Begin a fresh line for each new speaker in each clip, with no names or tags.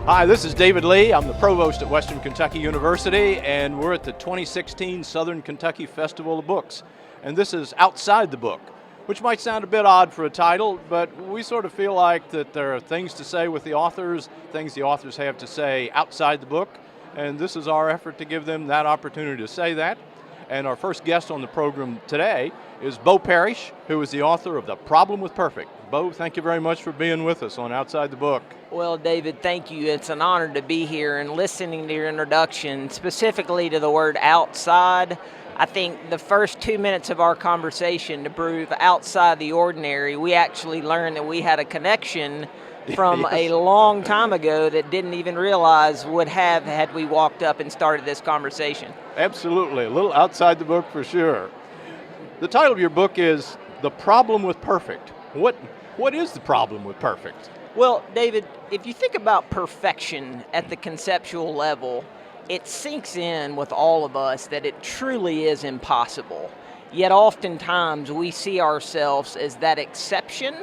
Hi, this is David Lee. I'm the provost at Western Kentucky University, and we're at the 2016 Southern Kentucky Festival of Books. And this is Outside the Book, which might sound a bit odd for a title, but we sort of feel like that there are things to say with the authors, things the authors have to say outside the book, and this is our effort to give them that opportunity to say that. And our first guest on the program today is Bo Parrish, who is the author of The Problem with Perfect. Bo, thank you very much for being with us on Outside the Book.
Well, David, thank you. It's an honor to be here and listening to your introduction, specifically to the word outside. I think the first 2 minutes of our conversation to prove outside the ordinary, we actually learned that we had a connection from
Yes.
a long time ago that didn't even realize would have had we walked up and started this conversation.
Absolutely, a little outside the book for sure. The title of your book is The Problem with Perfect. What is the problem with perfect?
Well, David, if you think about perfection at the conceptual level, it sinks in with all of us that it truly is impossible. Yet oftentimes we see ourselves as that exception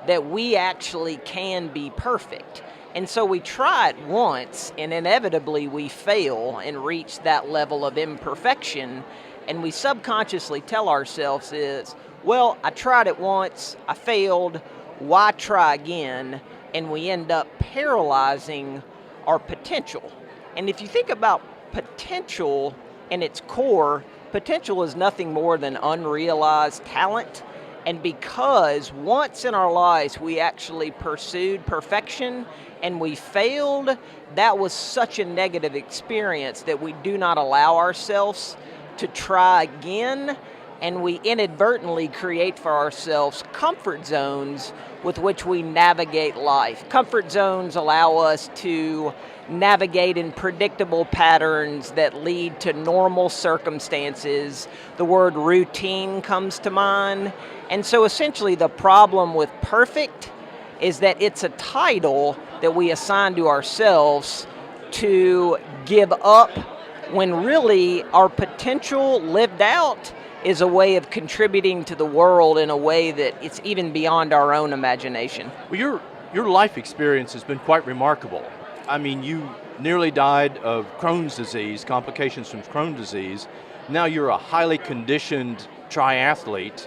that we actually can be perfect. And so we try it once, and inevitably we fail and reach that level of imperfection, and we subconsciously tell ourselves is, well, I tried it once, I failed, why try again? And we end up paralyzing our potential. And if you think about potential in its core, potential is nothing more than unrealized talent. And because once in our lives we actually pursued perfection and we failed, that was such a negative experience that we do not allow ourselves to try again, and we inadvertently create for ourselves comfort zones with which we navigate life. Comfort zones allow us to navigate in predictable patterns that lead to normal circumstances. The word routine comes to mind. And so essentially the problem with perfect is that it's a title that we assign to ourselves to give up when really our potential lived out is a way of contributing to the world in a way that it's even beyond our own imagination.
Well, your life experience has been quite remarkable. I mean, you nearly died of Crohn's disease, complications from Crohn's disease. Now you're a highly conditioned triathlete.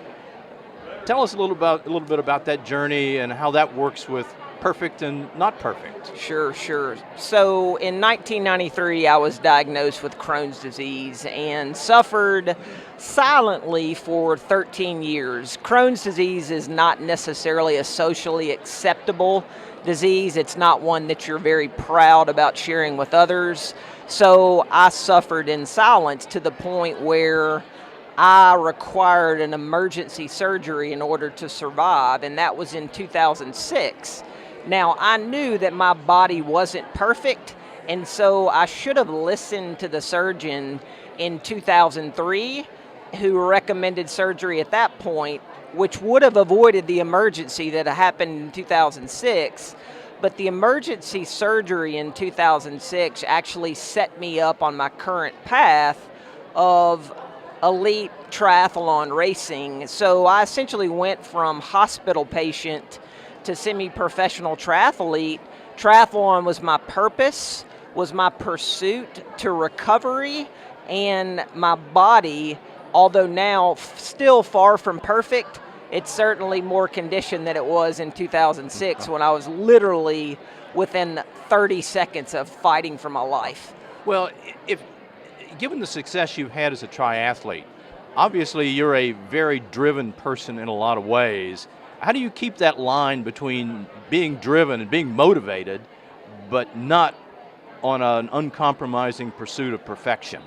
Tell us a little bit about that journey and how that works with perfect and not perfect.
Sure. So in 1993, I was diagnosed with Crohn's disease and suffered silently for 13 years. Crohn's disease is not necessarily a socially acceptable disease. It's not one that you're very proud about sharing with others. So I suffered in silence to the point where I required an emergency surgery in order to survive, and that was in 2006. Now, I knew that my body wasn't perfect, and so I should have listened to the surgeon in 2003 who recommended surgery at that point, which would have avoided the emergency that happened in 2006. But the emergency surgery in 2006 actually set me up on my current path of elite triathlon racing. So I essentially went from hospital patient to semi-professional triathlete. Triathlon was my purpose, was my pursuit to recovery, and my body, although now still far from perfect, it's certainly more conditioned than it was in 2006 when I was literally within 30 seconds of fighting for my life.
Well, given the success you've had as a triathlete, obviously you're a very driven person in a lot of ways. How do you keep that line between being driven and being motivated, but not on an uncompromising pursuit of perfection?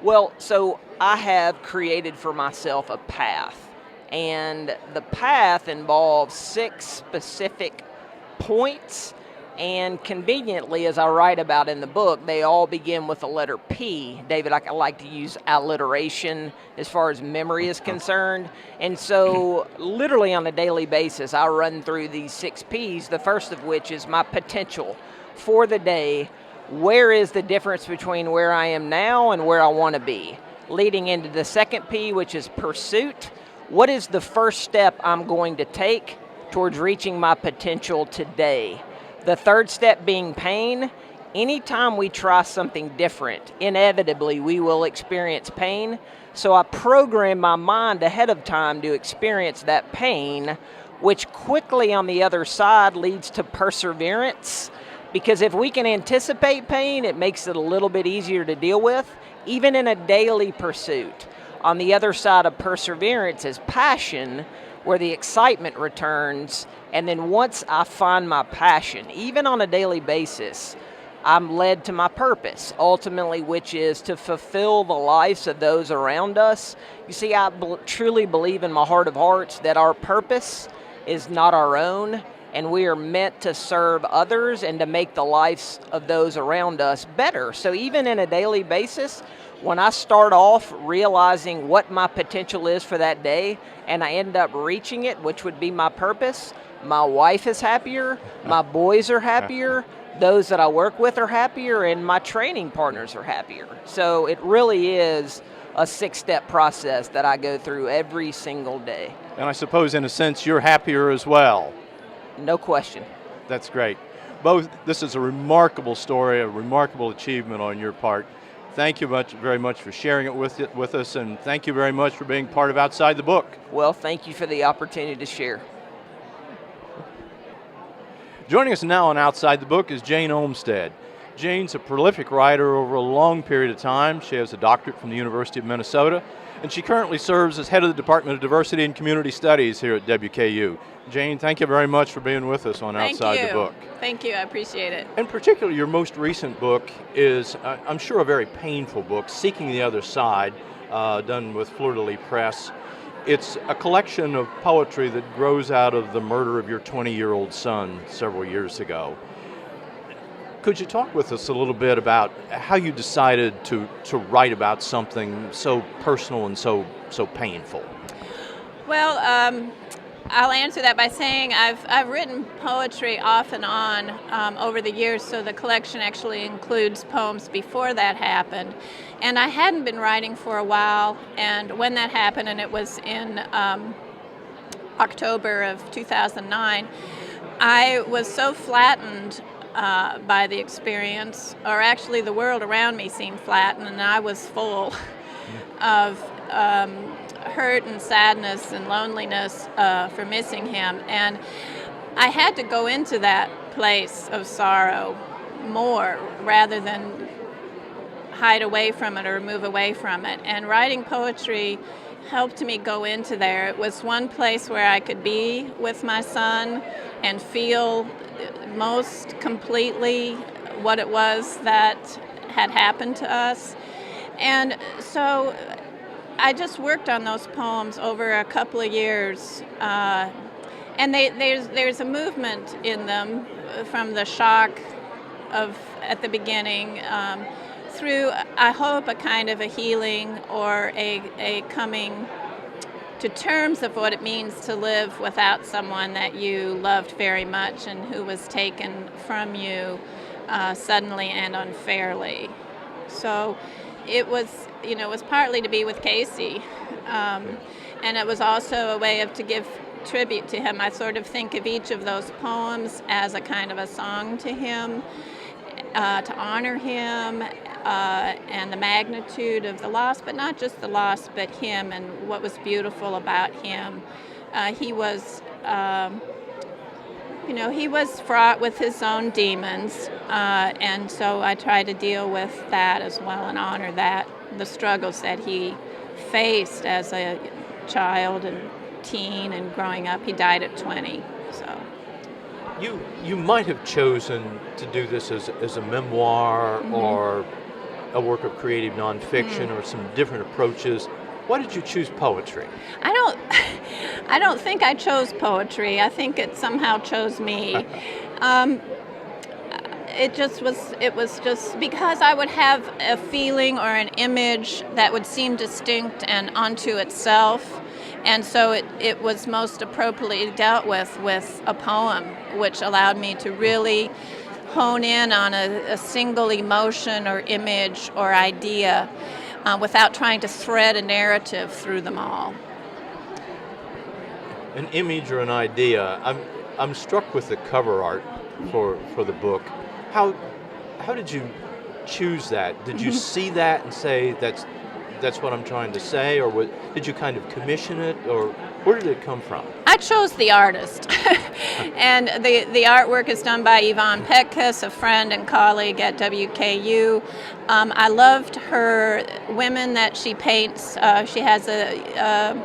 Well, so I have created for myself a path, and the path involves 6 specific points, and conveniently, as I write about in the book, they all begin with the letter P. David, I like to use alliteration as far as memory is concerned, and so literally on a daily basis, I run through these 6 Ps, the first of which is my potential for the day. Where is the difference between where I am now and where I want to be? Leading into the second P, which is pursuit. What is the first step I'm going to take towards reaching my potential today? The third step being pain. Anytime we try something different, inevitably we will experience pain. So I program my mind ahead of time to experience that pain, which quickly on the other side leads to perseverance. Because if we can anticipate pain, it makes it a little bit easier to deal with, even in a daily pursuit. On the other side of perseverance is passion, where the excitement returns. And then once I find my passion, even on a daily basis, I'm led to my purpose, ultimately, which is to fulfill the lives of those around us. You see, I truly believe in my heart of hearts that our purpose is not our own, and we are meant to serve others and to make the lives of those around us better. So even in a daily basis, when I start off realizing what my potential is for that day, and I end up reaching it, which would be my purpose, my wife is happier, my boys are happier, those that I work with are happier, and my training partners are happier. So it really is a 6-step process that I go through every single day.
And I suppose, in a sense, you're happier as well.
No question.
That's great. Bo, this is a remarkable story, a remarkable achievement on your part. Thank you very much for sharing it with us, and thank you very much for being part of Outside the Book.
Well, thank you for the opportunity to share.
Joining us now on Outside the Book is Jane Olmsted. Jane's a prolific writer over a long period of time. She has a doctorate from the University of Minnesota, and she currently serves as head of the Department of Diversity and Community Studies here at WKU. Jane, thank you very much for being with us on Outside the Book.
Thank you, I appreciate it.
In particular, your most recent book is, I'm sure, a very painful book, Seeking the Other Side, done with Fleur de Lis Press. It's a collection of poetry that grows out of the murder of your 20-year-old son several years ago. Could you talk with us a little bit about how you decided to write about something so personal and so painful?
Well, I'll answer that by saying I've written poetry off and on over the years, so the collection actually includes poems before that happened. And I hadn't been writing for a while, and when that happened, and it was in October of 2009, I was so flattened by the experience, or actually the world around me seemed flattened, and I was full of hurt and sadness and loneliness for missing him. And I had to go into that place of sorrow more rather than hide away from it or move away from it. And writing poetry helped me go into there. It was one place where I could be with my son and feel most completely what it was that had happened to us. And so I just worked on those poems over a couple of years, and there's a movement in them from the shock of at the beginning through, I hope, a kind of a healing or a coming to terms of what it means to live without someone that you loved very much and who was taken from you suddenly and unfairly. So it was partly to be with Casey, and it was also a way to give tribute to him. I sort of think of each of those poems as a kind of a song to him, to honor him and the magnitude of the loss, but not just the loss, but him and what was beautiful about him. He was fraught with his own demons, and so I try to deal with that as well and honor that, the struggles that he faced as a child and teen and growing up. He died at 20, so.
You might have chosen to do this as a memoir or a work of creative nonfiction or some different approaches. Why did you choose poetry?
I don't think I chose poetry. I think it somehow chose me. It was just because I would have a feeling or an image that would seem distinct and unto itself. And so it was most appropriately dealt with a poem, which allowed me to really hone in on a single emotion or image or idea without trying to thread a narrative through them all.
An image or an idea. I'm struck with the cover art for the book. How did you choose that? Did you see that and say that's what I'm trying to say, or did you kind of commission it, or where did it come from?
I chose the artist, and the artwork is done by Yvonne Petkus, a friend and colleague at WKU. I loved her women that she paints. She has the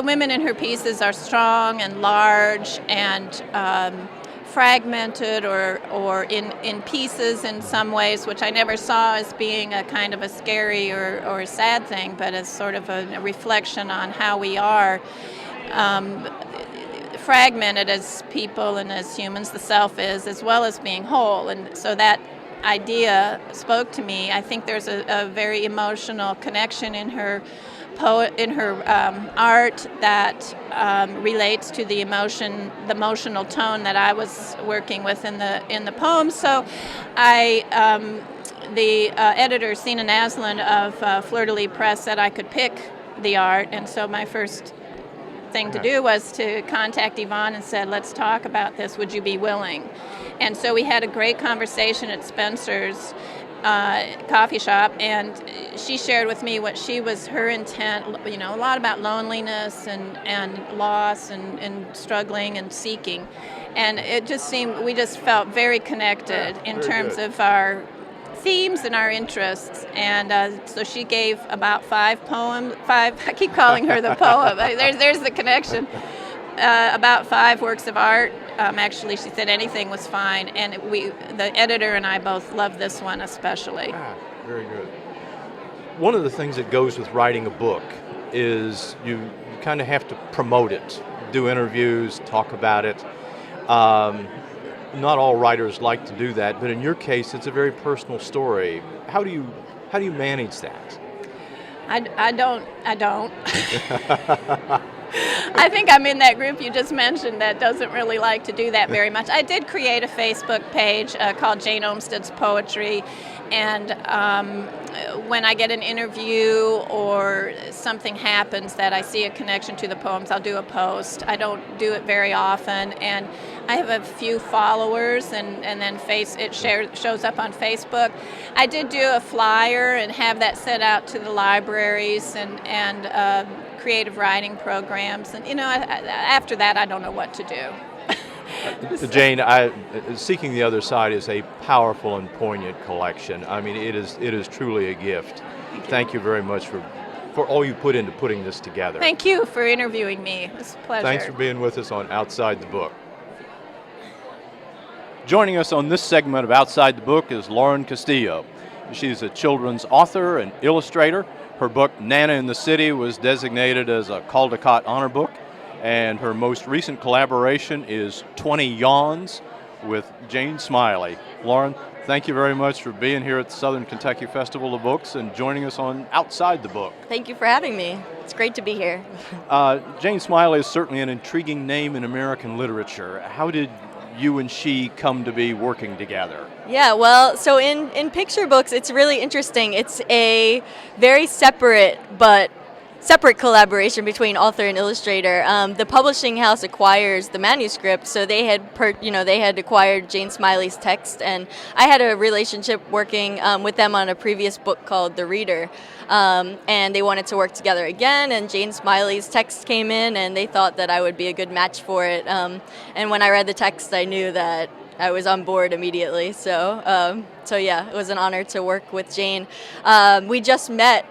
women in her pieces are strong and large and fragmented or in pieces in some ways, which I never saw as being a kind of a scary or a sad thing, but as sort of a reflection on how we are fragmented as people and as humans, the self is, as well as being whole. And so that idea spoke to me. I think there's a very emotional connection in her art that relates to the emotional tone that I was working with in the poem. So the editor, Sina Naslund of Fleur de Lis Press, said I could pick the art, and so my first thing to do was to contact Yvonne and said, let's talk about this, would you be willing? And so we had a great conversation at Spencer's coffee shop, and she shared with me what her intent, a lot about loneliness and loss and struggling and seeking. And it just seemed, we just felt very connected in terms of our themes and our interests. And so she gave about five, I keep calling her the poem, there's the connection, about 5 works of art. Actually, she said anything was fine, and the editor and I both love this one especially.
Very good. One of the things that goes with writing a book is you kind of have to promote it, do interviews, talk about it. Not all writers like to do that, but in your case, it's a very personal story. How do you manage that?
I don't. I think I'm in that group you just mentioned that doesn't really like to do that very much. I did create a Facebook page called Jane Olmsted's Poetry, and when I get an interview or something happens that I see a connection to the poems, I'll do a post. I don't do it very often, and I have a few followers, and then it shows up on Facebook. I did do a flyer and have that sent out to the libraries and creative writing programs, and after that I don't know what to do.
Jane, Seeking the Other Side is a powerful and poignant collection. I mean, it is truly a gift. Thank you very much for all you put into putting this together.
Thank you for interviewing me. It was a pleasure.
Thanks for being with us on Outside the Book. Joining us on this segment of Outside the Book is Lauren Castillo. She's a children's author and illustrator. Her book, Nana in the City, was designated as a Caldecott Honor Book, and her most recent collaboration is 20 Yawns with Jane Smiley. Lauren, thank you very much for being here at the Southern Kentucky Festival of Books and joining us on Outside the Book.
Thank you for having me. It's great to be here.
Jane Smiley is certainly an intriguing name in American literature. How did you and she come to be working together?
Yeah, well, so in picture books, it's really interesting. It's a very separate collaboration between author and illustrator. The publishing house acquires the manuscript, so they had acquired Jane Smiley's text, and I had a relationship working with them on a previous book called The Reader, and they wanted to work together again, and Jane Smiley's text came in, and they thought that I would be a good match for it. And when I read the text, I knew that I was on board immediately. So yeah, it was an honor to work with Jane. We just met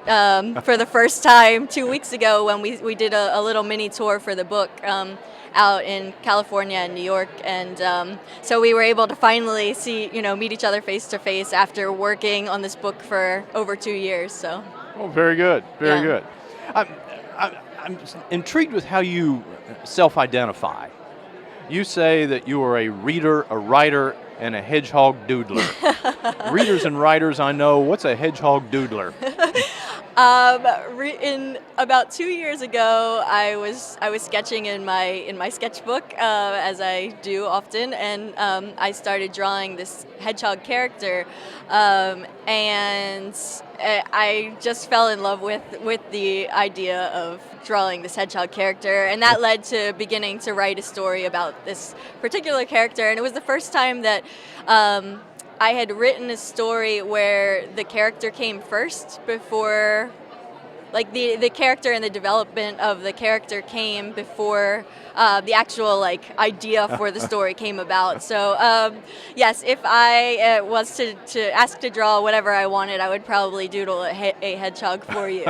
for the first time 2 weeks ago when we did a little mini tour for the book out in California and New York, and so we were able to finally meet each other face to face after working on this book for over 2 years. So.
Oh, very good, very good. I'm intrigued with how you self-identify. You say that you are a reader, a writer, and a hedgehog doodler. Readers and writers, I know. What's a hedgehog doodler?
In about 2 years ago, I was sketching in my sketchbook, as I do often, and I started drawing this hedgehog character, and I just fell in love with the idea of drawing this hedgehog character, and that led to beginning to write a story about this particular character. And it was the first time that I had written a story where the character came first before, like the character and the development of the character came before the actual like idea for the story came about. So yes, if I was to ask to draw whatever I wanted, I would probably doodle a hedgehog for you.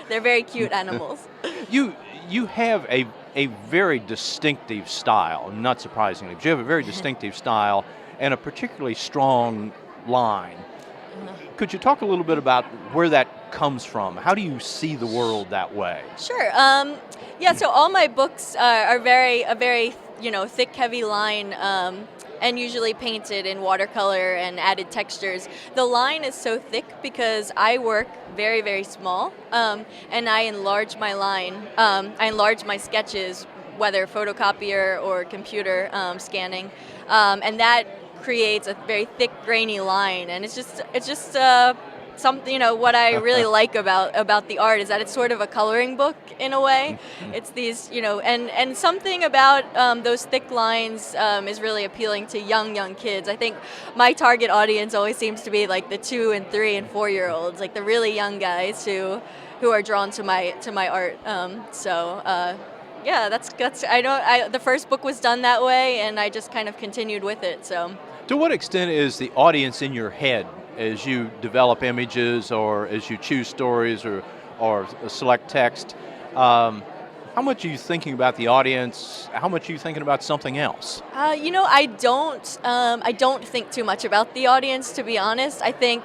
They're very cute animals.
You have a very distinctive style, not surprisingly, but you have a very distinctive style and a particularly strong line. Could you talk a little bit about where that comes from? How do you see the world that way?
Sure. Yeah. So all my books are a very thick, heavy line, and usually painted in watercolor and added textures. The line is so thick because I work very, very small, and I enlarge my line. I enlarge my sketches, whether photocopier or computer scanning, and that creates a very thick, grainy line. And it's just something, what I really like about the art is that it's sort of a coloring book in a way. It's these, and something about those thick lines is really appealing to young kids. I think my target audience always seems to be like the 2 and 3 and 4 year olds, like the really young guys who are drawn to my art. Yeah, that's the first book was done that way, and I just kind of continued with it. So,
to what extent is the audience in your head as you develop images or as you choose stories or select text? How much are you thinking about the audience? How much are you thinking about something else?
I don't think too much about the audience, to be honest. I think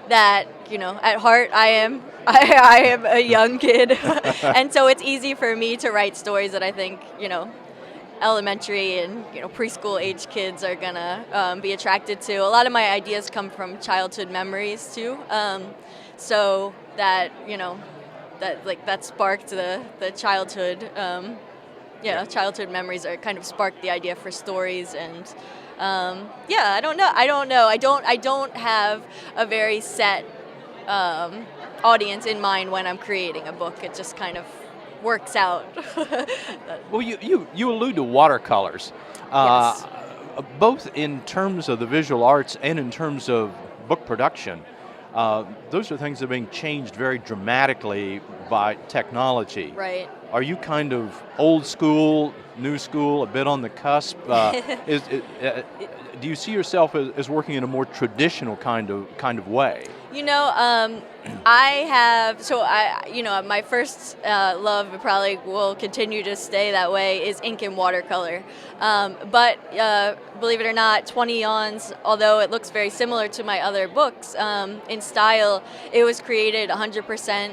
that, at heart I am a young kid, and so it's easy for me to write stories that I think, elementary and preschool age kids are gonna be attracted to. A lot of my ideas come from childhood memories too, so that that sparked the childhood. Childhood memories are kind of sparked the idea for stories. And I don't know. I don't have a very set audience in mind when I'm creating a book. It just kind of works out.
Well, you allude to watercolors,
Yes.
both in terms of the visual arts and in terms of book production. Those are things that are being changed very dramatically by technology.
Right.
Are you kind of old school, new school, a bit on the cusp? Do you see yourself as working in a more traditional kind of way? My first love probably will continue to stay that way is ink and watercolor. But believe it or not, 20 Yawns, although it looks very similar to my other books, in style, it was created 100%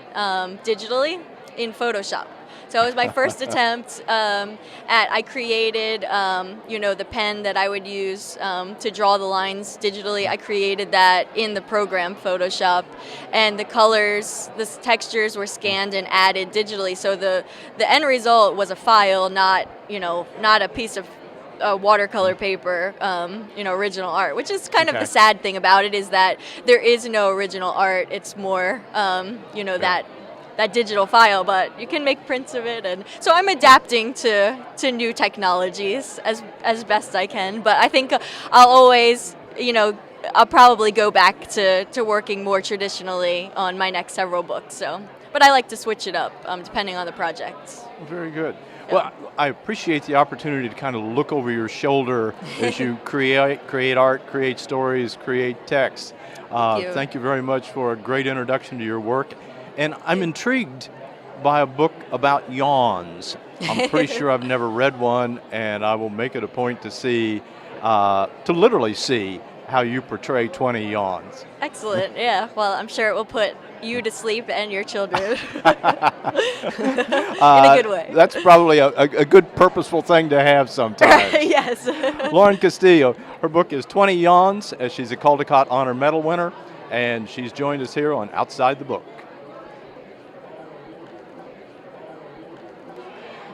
digitally in Photoshop. So it was my first attempt I created, the pen that I would use to draw the lines digitally. I created that in the program Photoshop, and the colors, the textures were scanned and added digitally. So the end result was a file, not a piece of watercolor paper, original art, which is kind of the sad thing about it, is that there is no original art. It's more, that digital file, but you can make prints of it. And so I'm adapting to new technologies as best I can, but I think I'll always, I'll probably go back to working more traditionally on my next several books. So, but I like to switch it up depending on the projects. Very good. Well, I appreciate the opportunity to kind of look over your shoulder as you create art, create stories, create text. Thank you very much for a great introduction to your work. And I'm intrigued by a book about yawns. I'm pretty sure I've never read one, and I will make it a point to literally see how you portray 20 yawns.
Excellent. Yeah. Well, I'm sure it will put you to sleep and your children in a good way.
That's probably a good purposeful thing to have sometimes.
Yes.
Lauren Castillo, her book is 20 Yawns, as she's a Caldecott Honor Medal winner, and she's joined us here on Outside the Book.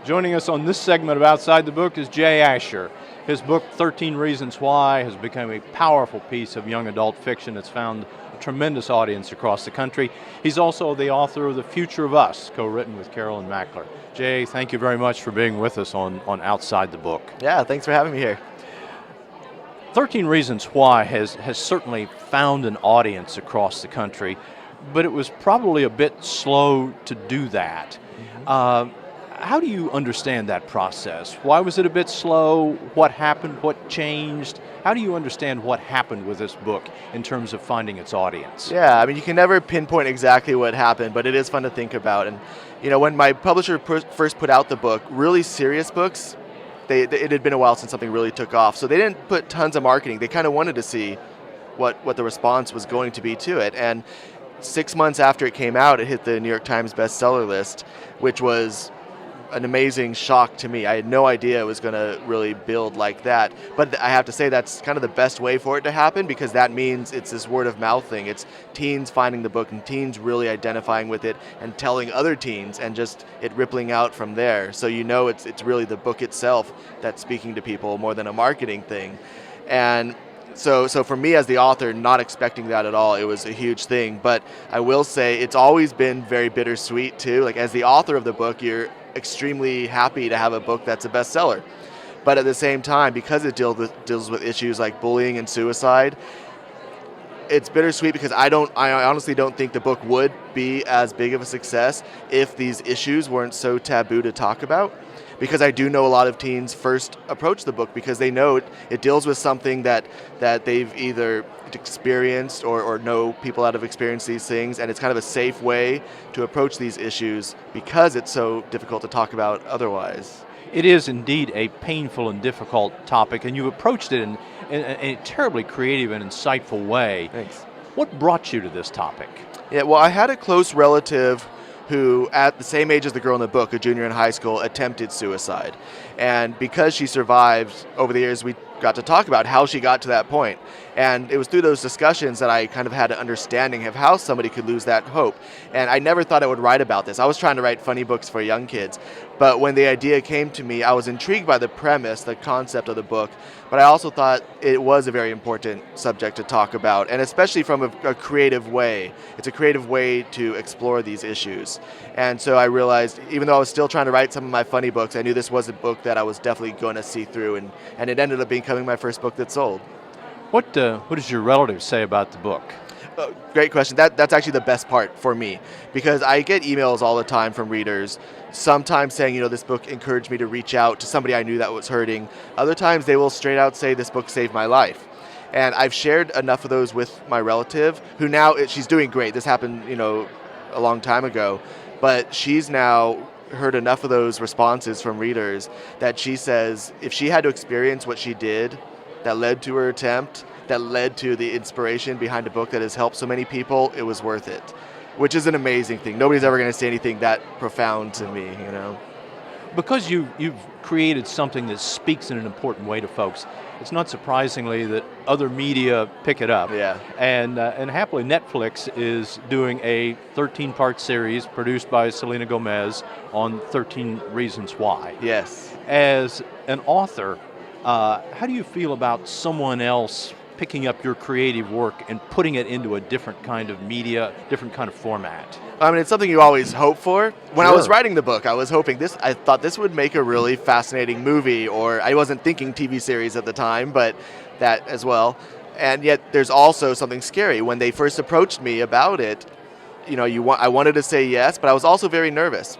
Joining us on this segment of Outside the Book is Jay Asher. His book, 13 Reasons Why, has become a powerful piece of young adult fiction that's found tremendous audience across the country. He's also the author of The Future of Us, co-written with Carolyn Mackler. Jay, thank you very much for being with us on Outside the Book.
Yeah, thanks for having me here.
13 Reasons Why has certainly found an audience across the country, but it was probably a bit slow to do that. How do you understand that process? Why was it a bit slow? What happened? What changed? How do you understand what happened with this book in terms of finding its audience?
Yeah, I mean, you can never pinpoint exactly what happened, but it is fun to think about. And, you know, when my publisher first put out the book, really serious books, it had been a while since something really took off. So they didn't put tons of marketing. They kind of wanted to see what the response was going to be to it. And 6 months after it came out, it hit the New York Times bestseller list, which was an amazing shock to me. I had no idea it was going to really build like that. But I have to say that's kind of the best way for it to happen, because that means it's this word of mouth thing. It's teens finding the book and teens really identifying with it and telling other teens, and just it rippling out from there. So you know it's really the book itself that's speaking to people more than a marketing thing. And so for me as the author, not expecting that at all, it was a huge thing. But I will say it's always been very bittersweet too. Like, as the author of the book, you're extremely happy to have a book that's a bestseller. But at the same time, because it deals with issues like bullying and suicide, it's bittersweet, because I honestly don't think the book would be as big of a success if these issues weren't so taboo to talk about. Because I do know a lot of teens first approach the book because they know it deals with something that they've either experienced or know people that have experienced these things, and it's kind of a safe way to approach these issues because it's so difficult to talk about otherwise.
It is indeed a painful and difficult topic, and you've approached it in a terribly creative and insightful way.
Thanks.
What brought you to this topic?
Yeah, well, I had a close relative who, at the same age as the girl in the book, a junior in high school, attempted suicide. And because she survived, over the years we got to talk about how she got to that point. And it was through those discussions that I kind of had an understanding of how somebody could lose that hope. And I never thought I would write about this. I was trying to write funny books for young kids. But when the idea came to me, I was intrigued by the premise, the concept of the book. But I also thought it was a very important subject to talk about, and especially from a creative way. It's a creative way to explore these issues. And so I realized, even though I was still trying to write some of my funny books, I knew this was a book that I was definitely going to see through, and it ended up becoming my first book that sold.
What does your relatives say about the book?
Great question. That's actually the best part for me, because I get emails all the time from readers, sometimes saying, you know, this book encouraged me to reach out to somebody I knew that was hurting. Other times they will straight out say, this book saved my life. And I've shared enough of those with my relative, who now, she's doing great. This happened, you know, a long time ago, but she's now heard enough of those responses from readers that she says if she had to experience what she did that led to her attempt, that led to the inspiration behind a book that has helped so many people, it was worth it, which is an amazing thing. Nobody's ever going to say anything that profound to me, you know.
Because you've created something that speaks in an important way to folks, it's not surprisingly that other media pick it up.
Yeah.
And happily, Netflix is doing a 13-part series produced by Selena Gomez on 13 Reasons Why.
Yes.
As an author, how do you feel about someone else picking up your creative work and putting it into a different kind of media, different kind of format?
I mean, it's something you always hope for. When I
Sure.
was writing the book, I was hoping I thought this would make a really fascinating movie, or I wasn't thinking TV series at the time, but that as well. And yet there's also something scary. When they first approached me about it, you know, I wanted to say yes, but I was also very nervous.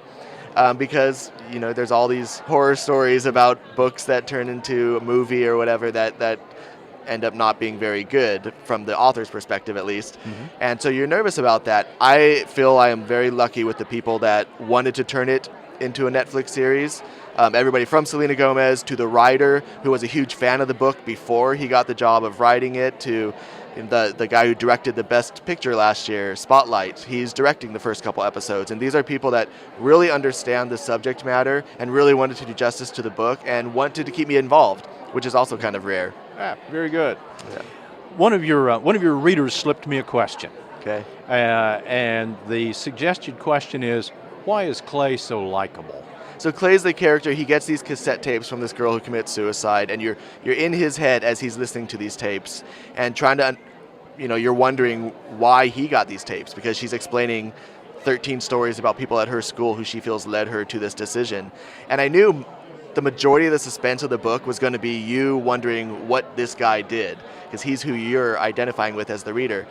Because, you know, there's all these horror stories about books that turn into a movie or whatever that end up not being very good from the author's perspective, at least. Mm-hmm. And so you're nervous about that. I feel I am very lucky with the people that wanted to turn it into a Netflix series. Everybody from Selena Gomez to the writer, who was a huge fan of the book before he got the job of writing it, to the guy who directed the Best Picture last year, Spotlight. He's directing the first couple episodes. And these are people that really understand the subject matter and really wanted to do justice to the book and wanted to keep me involved, which is also kind of rare.
Ah, very good.
Yeah.
One of your readers slipped me a question.
Okay.
And the suggested question is, why is Clay so likable?
So Clay's the character. He gets these cassette tapes from this girl who commits suicide, and you're in his head as he's listening to these tapes and trying to you're wondering why he got these tapes, because she's explaining 13 stories about people at her school who she feels led her to this decision. And I knew the majority of the suspense of the book was going to be you wondering what this guy did, because he's who you're identifying with as the reader.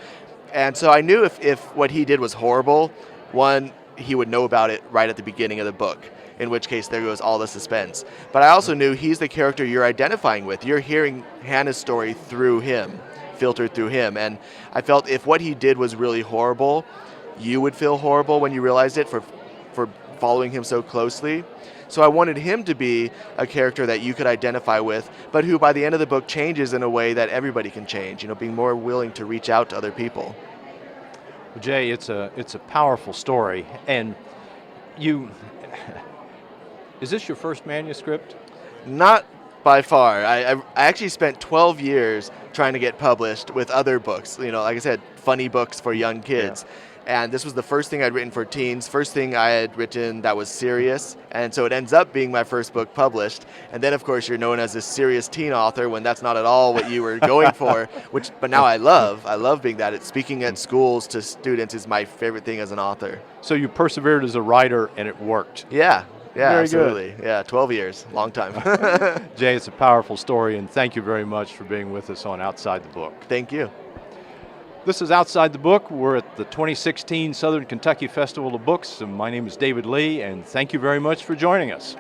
And so I knew if what he did was horrible, one, he would know about it right at the beginning of the book, in which case there goes all the suspense. But I also knew he's the character you're identifying with. You're hearing Hannah's story through him, filtered through him. And I felt if what he did was really horrible, you would feel horrible when you realized it for following him so closely. So I wanted him to be a character that you could identify with, but who by the end of the book changes in a way that everybody can change, being more willing to reach out to other people.
Well, Jay, it's a powerful story. And is this your first manuscript?
Not by far. I actually spent 12 years trying to get published with other books, like I said, funny books for young kids. Yeah. And this was the first thing I'd written for teens, first thing I had written that was serious. And so it ends up being my first book published. And then, of course, you're known as a serious teen author when that's not at all what you were going for, but now I love being that. Speaking at schools to students is my favorite thing as an author.
So you persevered as a writer and it worked.
Yeah,
very
absolutely.
Good.
Yeah, 12 years, long time.
Jay, it's a powerful story, and thank you very much for being with us on Outside the Book.
Thank you.
This is Outside the Book. We're at the 2016 Southern Kentucky Festival of Books, and my name is David Lee, and thank you very much for joining us.